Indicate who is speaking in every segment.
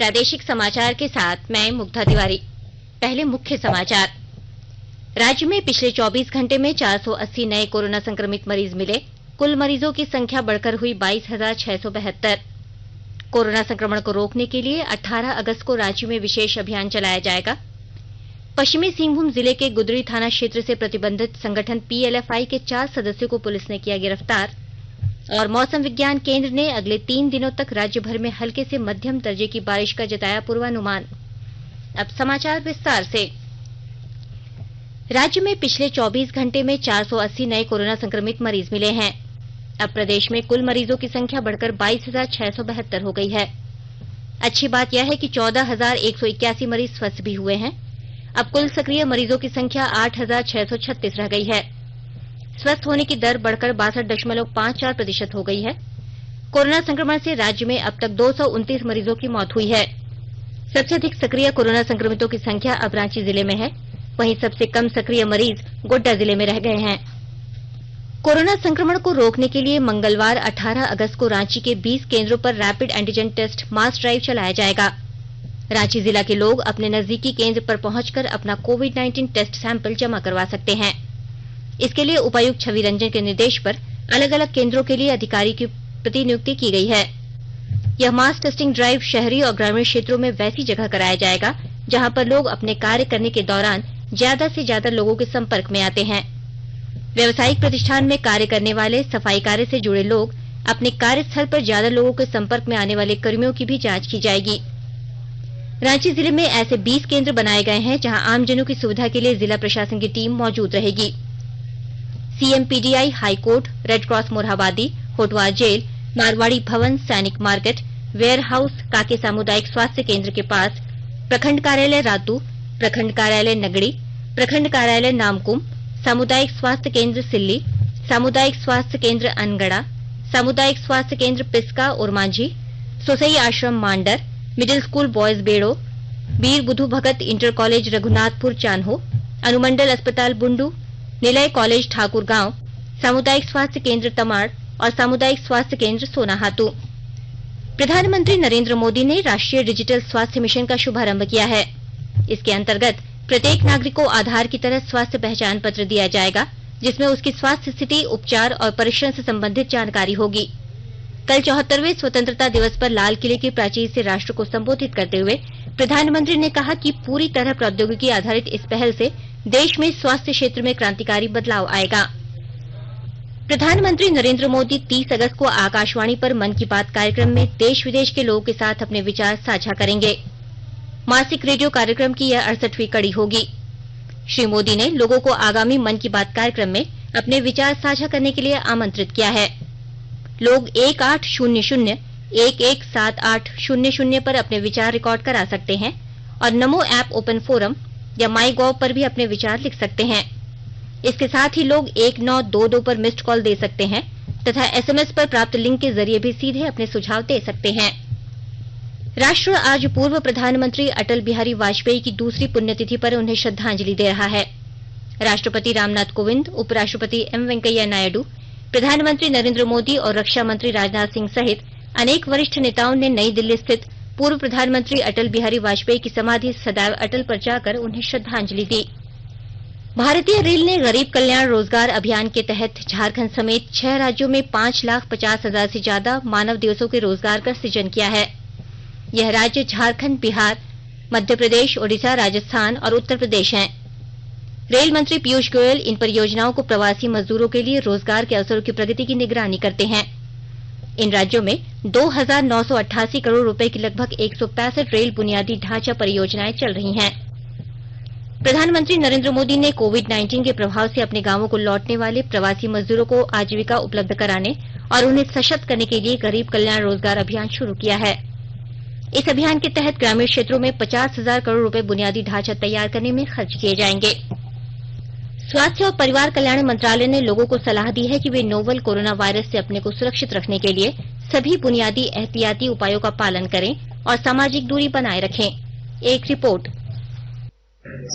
Speaker 1: प्रादेशिक समाचार के साथ मैं मुग्धा तिवारी। पहले मुख्य समाचार। राज्य में पिछले 24 घंटे में 480 नए कोरोना संक्रमित मरीज मिले। कुल मरीजों की संख्या बढ़कर हुई 22,672। कोरोना संक्रमण को रोकने के लिए 18 अगस्त को राज्य में विशेष अभियान चलाया जाएगा। पश्चिमी सिंहभूम जिले के गुदड़ी थाना क्षेत्र से प्रतिबंधित संगठन पीएलएफआई के 4 सदस्यों को पुलिस ने किया गिरफ्तार। और मौसम विज्ञान केंद्र ने अगले 3 दिनों तक राज्य भर में हल्के से मध्यम दर्जे की बारिश का जताया पूर्वानुमान। अब समाचार विस्तार से। राज्य में पिछले 24 घंटे में 480 नए कोरोना संक्रमित मरीज मिले हैं। अब प्रदेश में कुल मरीजों की संख्या बढ़कर 22,672 हो गई है। अच्छी बात यह है कि 14,181 मरीज स्वस्थ भी हुए हैं। अब कुल सक्रिय मरीजों की संख्या 8,636 रह गई है। स्वस्थ होने की दर बढ़कर 62.54% हो गई है। कोरोना संक्रमण से राज्य में अब तक 229 मरीजों की मौत हुई है। सबसे अधिक सक्रिय कोरोना संक्रमितों की संख्या अब रांची जिले में है। वहीं सबसे कम सक्रिय मरीज गोड्डा जिले में रह गए हैं। कोरोना संक्रमण को रोकने के लिए मंगलवार 18 अगस्त को रांची के 20 केंद्रों पर रैपिड एंटीजन टेस्ट मास ड्राइव चलाया जाएगा। रांची जिला के लोग अपने नजदीकी केंद्र पर पहुंचकर अपना कोविड-19 टेस्ट सैंपल जमा करवा सकते हैं। इसके लिए उपायुक्त छवि रंजन के निर्देश पर अलग अलग केंद्रों के लिए अधिकारी की प्रतिनियुक्ति की गई है। यह मास टेस्टिंग ड्राइव शहरी और ग्रामीण क्षेत्रों में वैसी जगह कराया जाएगा जहां पर लोग अपने कार्य करने के दौरान ज्यादा से ज्यादा लोगों के संपर्क में आते हैं। व्यावसायिक प्रतिष्ठान में कार्य करने वाले, सफाई कार्य से जुड़े लोग, अपने कार्यस्थल पर ज्यादा लोगों के संपर्क में आने वाले कर्मियों की भी जांच की जाएगी। रांची जिले में ऐसे 20 केंद्र बनाए गए हैं जहां आमजनों की सुविधा के लिए जिला प्रशासन की टीम मौजूद रहेगी। CMPDI, high court, red cross Morhabadi, Hotwar jail, Marwari Bhawan, Sainik market, ware house, काके सामुदायिक स्वास्थ्य केंद्र के पास, प्रखंड कार्यालय रातू, प्रखंड कार्यालय नगड़ी, प्रखंड कार्यालय नामकुम, सामुदायिक स्वास्थ्य केंद्र सिल्ली, सामुदायिक स्वास्थ्य केंद्र अनगड़ा, सामुदायिक स्वास्थ्य केंद्र पिस्का और मांझी, सोसई आश्रम मांडर, मिडिल स्कूल बॉयज बेड़ो, वीर बुधु भगत इंटर कॉलेज रघुनाथपुर चान्हो, अनुमंडल अस्पताल बुंडू, निलय कॉलेज ठाकुरगांव, सामुदायिक स्वास्थ्य केंद्र तमाड़ और सामुदायिक स्वास्थ्य केंद्र सोनाहातू। प्रधानमंत्री नरेंद्र मोदी ने राष्ट्रीय डिजिटल स्वास्थ्य मिशन का शुभारंभ किया है। इसके अंतर्गत प्रत्येक नागरिक को आधार की तरह स्वास्थ्य पहचान पत्र दिया जाएगा, जिसमें उसकी स्वास्थ्य स्थिति, उपचार और परीक्षण से संबंधित जानकारी होगी। कल 74वें स्वतंत्रता दिवस पर लाल किले की प्राचीर से राष्ट्र को संबोधित करते हुए प्रधानमंत्री ने कहा कि पूरी तरह प्रौद्योगिकी आधारित इस पहल से देश में स्वास्थ्य क्षेत्र में क्रांतिकारी बदलाव आएगा। प्रधानमंत्री नरेंद्र मोदी 30 अगस्त को आकाशवाणी पर मन की बात कार्यक्रम में देश विदेश के लोगों के साथ अपने विचार साझा करेंगे। मासिक रेडियो कार्यक्रम की यह 68वीं कड़ी होगी। श्री मोदी ने लोगों को आगामी मन की बात कार्यक्रम में अपने विचार साझा करने के लिए आमंत्रित किया है। लोग 1800-117800 पर अपने विचार रिकॉर्ड करा सकते हैं और नमो ऐप ओपन फोरम या माई गॉव पर भी अपने विचार लिख सकते हैं। इसके साथ ही लोग 1922 पर मिस्ड कॉल दे सकते हैं तथा एसएमएस पर प्राप्त लिंक के जरिए भी सीधे अपने सुझाव दे सकते हैं। राष्ट्र आज पूर्व प्रधानमंत्री अटल बिहारी वाजपेयी की दूसरी पुण्यतिथि पर उन्हें श्रद्धांजलि दे रहा है। राष्ट्रपति रामनाथ कोविंद, उपराष्ट्रपति एम वेंकैया नायडू, प्रधानमंत्री नरेंद्र मोदी और रक्षा मंत्री राजनाथ सिंह सहित अनेक वरिष्ठ नेताओं ने नई दिल्ली स्थित पूर्व प्रधानमंत्री अटल बिहारी वाजपेयी की समाधि सदैव अटल पर जाकर उन्हें श्रद्धांजलि दी। भारतीय रेल ने गरीब कल्याण रोजगार अभियान के तहत झारखंड समेत 6 राज्यों में 5,50,000 से ज्यादा मानव दिवसों के रोजगार का सृजन किया है। यह राज्य झारखंड, बिहार, मध्य प्रदेश, ओडिशा, राजस्थान और उत्तर प्रदेश हैं। रेल मंत्री पीयूष गोयल इन परियोजनाओं को प्रवासी मजदूरों के लिए रोजगार के अवसरों की प्रगति की निगरानी करते हैं। इन राज्यों में 2,988 करोड़ रुपए की लगभग 165 रेल बुनियादी ढांचा परियोजनाएं चल रही हैं। प्रधानमंत्री नरेंद्र मोदी ने कोविड-19 के प्रभाव से अपने गांवों को लौटने वाले प्रवासी मजदूरों को आजीविका उपलब्ध कराने और उन्हें सशक्त करने के लिए गरीब कल्याण रोजगार अभियान शुरू किया है। इस अभियान के तहत ग्रामीण क्षेत्रों में 50,000 करोड़ रुपए बुनियादी ढांचा तैयार करने में खर्च किए जाएंगे। स्वास्थ्य और परिवार कल्याण मंत्रालय ने लोगों को सलाह दी है कि वे नोवल कोरोना वायरस से अपने को सुरक्षित रखने के लिए सभी बुनियादी एहतियाती उपायों का पालन करें और सामाजिक दूरी बनाए रखें। एक रिपोर्ट।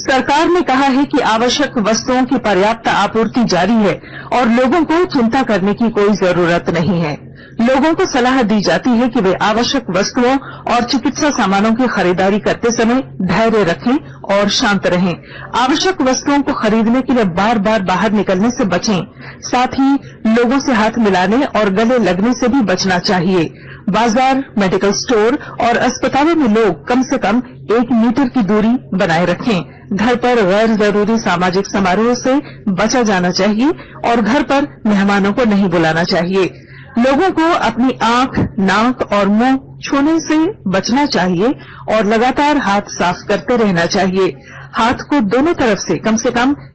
Speaker 2: सरकार ने कहा है कि आवश्यक वस्तुओं की पर्याप्त आपूर्ति जारी है और लोगों को चिंता करने की कोई जरूरत नहीं है। लोगों को सलाह दी जाती है कि वे आवश्यक वस्तुओं और चिकित्सा सामानों की खरीदारी करते समय धैर्य रखें और शांत रहें। आवश्यक वस्तुओं को खरीदने के लिए बार बार बाहर निकलने से बचें। साथ ही लोगों से हाथ मिलाने और गले लगने से भी बचना चाहिए। बाजार, मेडिकल स्टोर और अस्पतालों में लोग कम से कम 1 मीटर की दूरी बनाए रखें। घर पर गैर जरूरी सामाजिक समारोह से बचा जाना चाहिए और घर पर मेहमानों को नहीं बुलाना चाहिए। लोगों को अपनी आंख, नाक और मुंह छूने से बचना चाहिए और लगातार हाथ साफ करते रहना चाहिए। हाथ को दोनों तरफ से कम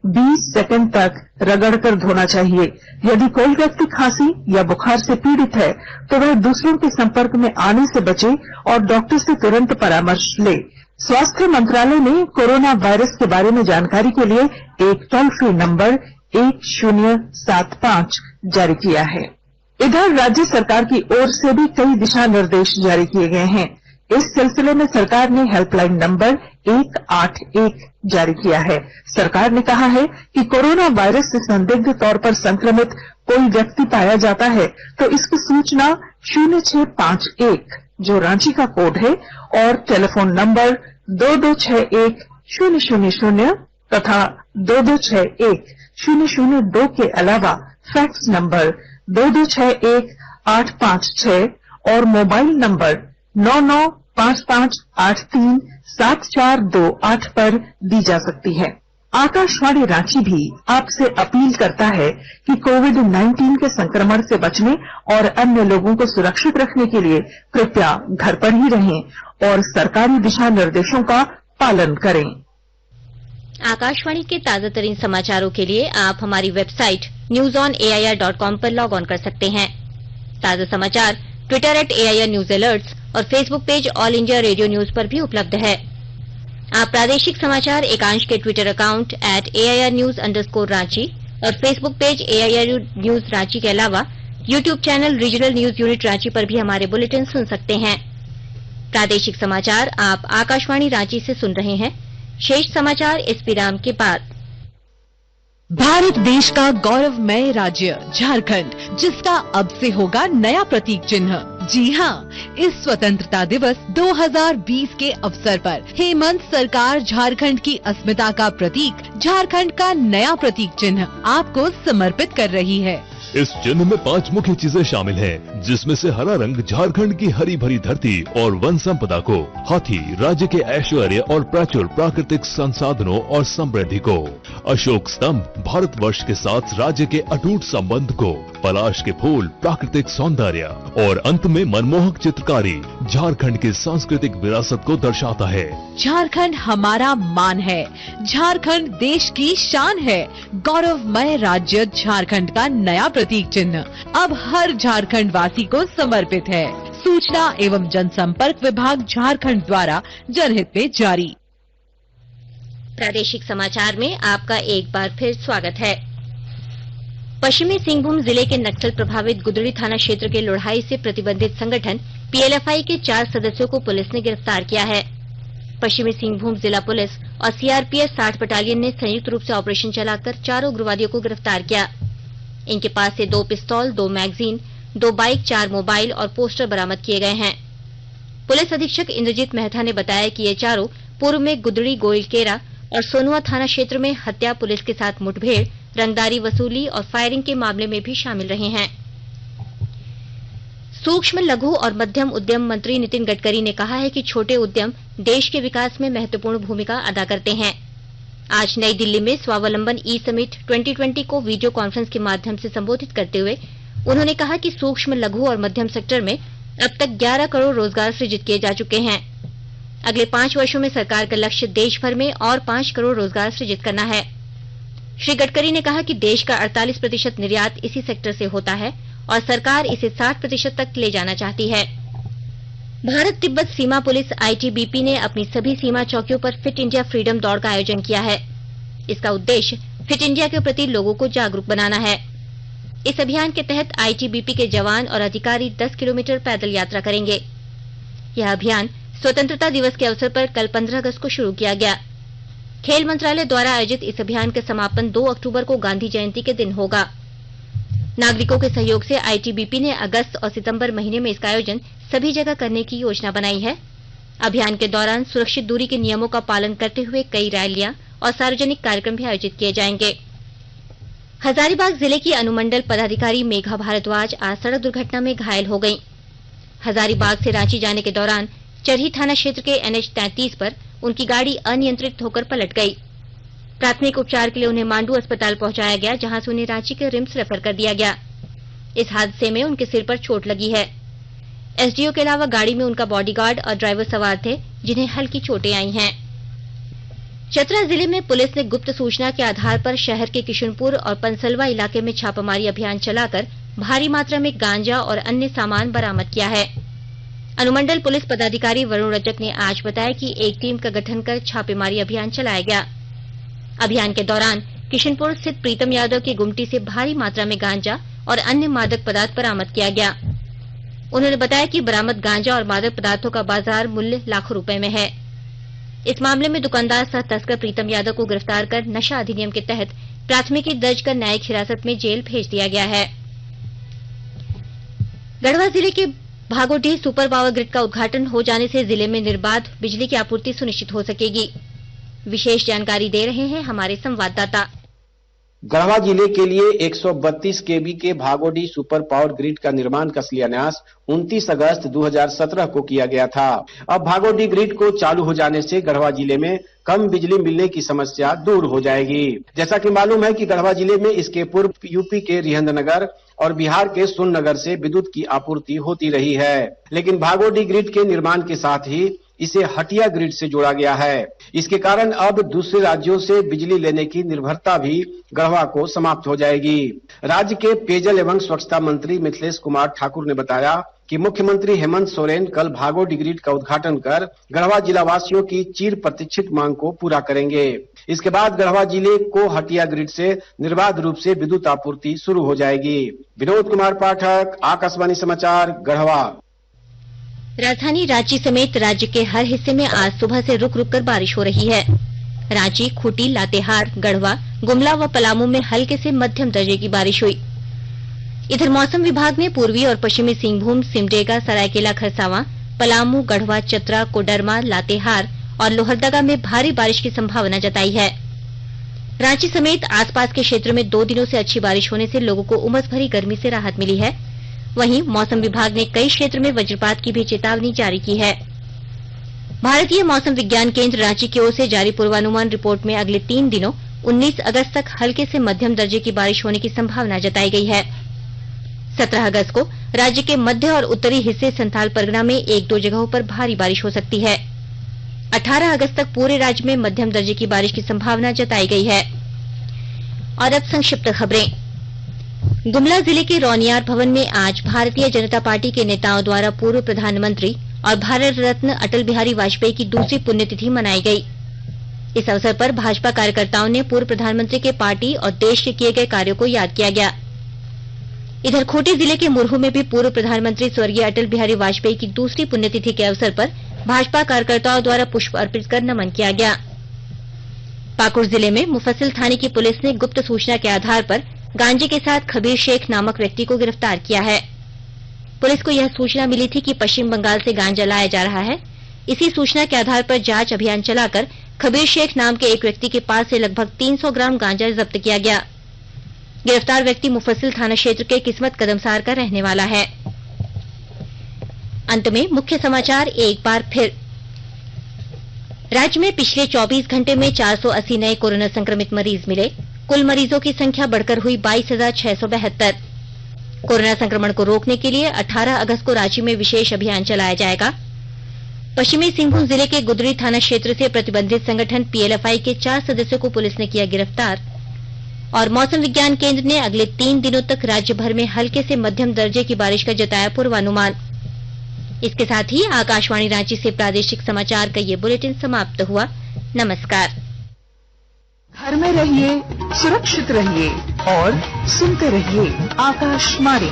Speaker 2: 20 सेकंड तक रगड़कर धोना चाहिए। यदि कोई व्यक्ति खांसी या बुखार से पीड़ित है तो वह दूसरों के संपर्क में आने से बचे और डॉक्टर से तुरंत परामर्श ले। स्वास्थ्य मंत्रालय ने कोरोना वायरस के बारे में जानकारी के लिए एक टोल फ्री नंबर 1075 जारी किया है। इधर राज्य सरकार की ओर से भी कई दिशा निर्देश जारी किए गए हैं। इस सिलसिले में सरकार ने हेल्पलाइन नंबर 181 जारी किया है। सरकार ने कहा है कि कोरोना वायरस से संदिग्ध तौर पर संक्रमित कोई व्यक्ति पाया जाता है तो इसकी सूचना 0651 जो रांची का कोड है और टेलीफोन नंबर 2261-000 तथा 2261-002 के अलावा फैक्स नंबर 2261-856 और मोबाइल नंबर 9955837428 पर दी जा सकती है। आकाशवाणी रांची भी आपसे अपील करता है कि कोविड-19 के संक्रमण से बचने और अन्य लोगों को सुरक्षित रखने के लिए कृपया घर पर ही रहें और सरकारी दिशा निर्देशों का पालन करें।
Speaker 1: आकाशवाणी के ताजा तरीन समाचारों के लिए आप हमारी वेबसाइट newsonair.com पर लॉग ऑन कर सकते हैं। ताजा समाचार ट्विटर @AIR न्यूज अलर्ट्स और Facebook page all India radio news पर भी उपलब्ध है। आप प्रादेशिक समाचार एकांश के ट्विटर अकाउंट @AIR News_Ranchi और Facebook page AIR news Ranchi के अलावा YouTube channel regional news unit Ranchi पर भी हमारे बुलेटिन सुन सकते हैं। प्रादेशिक समाचार आप आकाशवाणी रांची से सुन रहे हैं। शेष समाचार इस विराम के बाद।
Speaker 3: भारत देश का गौरवमय राज्य झारखंड, जिसका अब से होगा नया प्रतीक चिन्ह। जी हाँ, इस स्वतंत्रता दिवस 2020 के अवसर पर हेमंत सरकार झारखंड की अस्मिता का प्रतीक, झारखंड का नया प्रतीक चिन्ह आपको समर्पित कर रही है।
Speaker 4: इस चिन्ह में 5 मुख्य चीजें शामिल हैं, जिसमें से हरा रंग झारखंड की हरी भरी धरती और वन संपदा को, हाथी राज्य के ऐश्वर्य और प्राचुर प्राकृतिक संसाधनों और समृद्धि को, अशोक स्तंभ भारतवर्ष के साथ राज्य के अटूट संबंध को, पलाश के फूल प्राकृतिक सौंदर्य और अंत में मनमोहक चित्रकारी झारखंड की सांस्कृतिक विरासत को दर्शाता है।
Speaker 3: झारखंड हमारा मान है, झारखंड देश की शान है। गौरवमय राज्य झारखंड का नया प्रतीक चिन्ह अब हर झारखंड वासी को समर्पित है। सूचना एवं जनसंपर्क विभाग झारखंड द्वारा जनहित में जारी।
Speaker 1: प्रादेशिक समाचार में आपका एक बार फिर स्वागत है। पश्चिमी सिंहभूम जिले के नक्सल प्रभावित गुदड़ी थाना क्षेत्र के लोढ़ाई से प्रतिबंधित संगठन PLFI के 4 सदस्यों को पुलिस ने गिरफ्तार किया है। पश्चिमी सिंहभूम जिला पुलिस और CRPF 60 बटालियन ने संयुक्त रूप से ऑपरेशन चलाकर 4 उग्रवादियों को गिरफ्तार किया। इनके पास से 2 पिस्तौल, 2 मैगजीन, 2 बाइक, 4 मोबाइल और पोस्टर बरामद किए गए हैं। पुलिस अधीक्षक इंद्रजीत मेहता ने बताया कि ये चारों पूर्व में गुदड़ी, गोइलकेरा और सोनुआ थाना क्षेत्र में हत्या, पुलिस के साथ मुठभेड़, रंगदारी वसूली और फायरिंग के मामले में भी शामिल रहे हैं। सूक्ष्म, लघु और मध्यम उद्यम मंत्री नितिन गडकरी ने कहा है कि छोटे उद्यम देश के विकास में महत्वपूर्ण भूमिका अदा करते हैं। आज नई दिल्ली में स्वावलंबन ई-समिट 2020 को वीडियो कॉन्फ्रेंस के माध्यम से संबोधित करते हुए उन्होंने कहा कि सूक्ष्म, लघु और मध्यम सेक्टर में अब तक 11 करोड़ रोजगार सृजित किए जा चुके हैं। अगले 5 वर्षों में सरकार का लक्ष्य देश भर में और 5 करोड़ रोजगार सृजित करना है। श्री गडकरी ने कहा कि देश का 48% निर्यात इसी सेक्टर से होता है और सरकार इसे 60% तक ले जाना चाहती है। भारत तिब्बत सीमा पुलिस ITBP ने अपनी सभी सीमा चौकियों पर फिट इंडिया फ्रीडम दौड़ का आयोजन किया है। इसका उद्देश्य फिट इंडिया के प्रति लोगों को जागरूक बनाना है। इस अभियान के तहत ITBP के जवान और अधिकारी 10 किलोमीटर पैदल यात्रा करेंगे। यह अभियान स्वतंत्रता दिवस के अवसर पर कल 15 अगस्त को शुरू किया गया। खेल मंत्रालय द्वारा आयोजित इस अभियान का समापन 2 अक्टूबर को गांधी जयंती के दिन होगा। नागरिकों के सहयोग से आईटीबीपी ने अगस्त और सितंबर महीने में इसका आयोजन सभी जगह करने की योजना बनाई है। अभियान के दौरान सुरक्षित दूरी के नियमों का पालन करते हुए कई रैलियां और सार्वजनिक कार्यक्रम भी आयोजित किए जाएंगे। हजारीबाग जिले की अनुमंडल पदाधिकारी मेघा भारद्वाज आज सड़क दुर्घटना में घायल हो गयी। हजारीबाग से रांची जाने के दौरान चरही थाना क्षेत्र के NH 33 पर उनकी गाड़ी अनियंत्रित होकर पलट गयी। प्राथमिक उपचार के लिए उन्हें मांडू अस्पताल पहुंचाया गया, जहां से उन्हें रांची के रिम्स रेफर कर दिया गया। इस हादसे में उनके सिर पर चोट लगी है। एसडीओ के अलावा गाड़ी में उनका बॉडीगार्ड और ड्राइवर सवार थे, जिन्हें हल्की चोटें आई हैं। चतरा जिले में पुलिस ने गुप्त सूचना के आधार पर शहर के किशुनपुर और पंसलवा इलाके में छापामारी अभियान चलाकर भारी मात्रा में गांजा और अन्य सामान बरामद किया है। अनुमंडल पुलिस पदाधिकारी वरुण रजक ने आज बताया कि एक टीम का गठन कर छापेमारी अभियान चलाया गया। अभियान के दौरान किशनपुर स्थित प्रीतम यादव की गुमटी से भारी मात्रा में गांजा और अन्य मादक पदार्थ बरामद किया गया। उन्होंने बताया कि बरामद गांजा और मादक पदार्थों का बाजार मूल्य लाखों रुपए में है। इस मामले में दुकानदार सह तस्कर प्रीतम यादव को गिरफ्तार कर नशा अधिनियम के तहत प्राथमिकी दर्ज कर न्यायिक हिरासत में जेल भेज दिया गया है। गढ़वा जिले के भागोडीह सुपर पावर ग्रिड का उद्घाटन हो जाने से जिले में निर्बाध बिजली की आपूर्ति सुनिश्चित हो सकेगी। विशेष जानकारी दे रहे हैं हमारे संवाददाता।
Speaker 5: गढ़वा जिले के लिए 132 केवी के भागोडीह सुपर पावर ग्रिड का निर्माण का शिलान्यास 29 अगस्त 2017 को किया गया था। अब भागोडीह ग्रिड को चालू हो जाने से गढ़वा जिले में कम बिजली मिलने की समस्या दूर हो जाएगी। जैसा कि मालूम है कि गढ़वा जिले में इसके पूर्व यूपी के रिहंदनगर और बिहार के सोननगर से विद्युत की आपूर्ति होती रही है, लेकिन भागोडीह ग्रिड के निर्माण के साथ ही इसे हटिया ग्रिड से जोड़ा गया है। इसके कारण अब दूसरे राज्यों से बिजली लेने की निर्भरता भी गढ़वा को समाप्त हो जाएगी। राज्य के पेयजल एवं स्वच्छता मंत्री मिथिलेश कुमार ठाकुर ने बताया कि मुख्यमंत्री हेमंत सोरेन कल भागोडीह ग्रिड का उद्घाटन कर गढ़वा जिला वासियों की चिर प्रतीक्षित मांग को पूरा करेंगे। इसके बाद गढ़वा जिले को हटिया ग्रिड से निर्बाध रूप से विद्युत आपूर्ति शुरू हो जाएगी। विनोद कुमार पाठक, आकाशवाणी समाचार, गढ़वा।
Speaker 1: राजधानी रांची समेत राज्य के हर हिस्से में आज सुबह से रुक रुक कर बारिश हो रही है। रांची, खूंटी, लातेहार, गढ़वा, गुमला व पलामू में हल्के से मध्यम दर्जे की बारिश हुई। इधर मौसम विभाग ने पूर्वी और पश्चिमी सिंहभूम, सिमडेगा, सरायकेला खरसावां, पलामू, गढ़वा, चतरा, कोडरमा, लातेहार और लोहरदगा में भारी बारिश की संभावना जताई है। रांची समेत आसपास के क्षेत्र में 2 दिनों से अच्छी बारिश होने से लोगों को उमस भरी गर्मी से राहत मिली है। वहीं मौसम विभाग ने कई क्षेत्र में वज्रपात की भी चेतावनी जारी की है। भारतीय मौसम विज्ञान केंद्र रांची की ओर से जारी पूर्वानुमान रिपोर्ट में अगले 3 दिनों 19 अगस्त तक हल्के से मध्यम दर्जे की बारिश होने की संभावना जताई गई है। 17 अगस्त को राज्य के मध्य और उत्तरी हिस्से संथाल परगना में 1-2 जगहों पर भारी बारिश हो सकती है। 18 अगस्त तक पूरे राज्य में मध्यम दर्जे की बारिश की संभावना जताई गई है। और अब संक्षिप्त खबरें। गुमला जिले के रौनियार भवन में आज भारतीय जनता पार्टी के नेताओं द्वारा पूर्व प्रधानमंत्री और भारत रत्न अटल बिहारी वाजपेयी की दूसरी पुण्यतिथि मनाई गई। इस अवसर पर भाजपा कार्यकर्ताओं ने पूर्व प्रधानमंत्री के पार्टी और देश के किए गए कार्यों को याद किया गया। इधर खूंटी जिले के मुरहू में भी पूर्व प्रधानमंत्री स्वर्गीय अटल बिहारी वाजपेयी की दूसरी पुण्यतिथि के अवसर पर भाजपा कार्यकर्ताओं द्वारा पुष्प अर्पित कर नमन किया गया। पाकुड़ जिले में मुफस्सिल थाने की पुलिस ने गुप्त सूचना के आधार पर गांजे के साथ खबीर शेख नामक व्यक्ति को गिरफ्तार किया है। पुलिस को यह सूचना मिली थी कि पश्चिम बंगाल से गांजा लाया जा रहा है। इसी सूचना के आधार पर जांच अभियान चलाकर खबीर शेख नाम के एक व्यक्ति के पास से लगभग 300 ग्राम गांजा जब्त किया गया। गिरफ्तार व्यक्ति मुफस्सिल थाना क्षेत्र के किस्मत कदमसार का रहने वाला है। अंत में मुख्य समाचार एक बार फिर। राज्य में पिछले 24 घंटे में 480 नए कोरोना संक्रमित मरीज मिले। कुल मरीजों की संख्या बढ़कर हुई 22,672। कोरोना संक्रमण को रोकने के लिए 18 अगस्त को रांची में विशेष अभियान चलाया जाएगा। पश्चिमी सिंहभूम जिले के गुदड़ी थाना क्षेत्र से प्रतिबंधित संगठन पीएलएफआई के 4 सदस्यों को पुलिस ने किया गिरफ्तार। और मौसम विज्ञान केंद्र ने अगले 3 दिनों तक राज्य भर में हल्के से मध्यम दर्जे की बारिश का जताया पूर्वानुमान। इसके साथ ही आकाशवाणी रांची से प्रादेशिक समाचार का ये बुलेटिन समाप्त हुआ। नमस्कार।
Speaker 2: घर में रहिए, सुरक्षित रहिए और सुनते रहिए आकाशवाणी।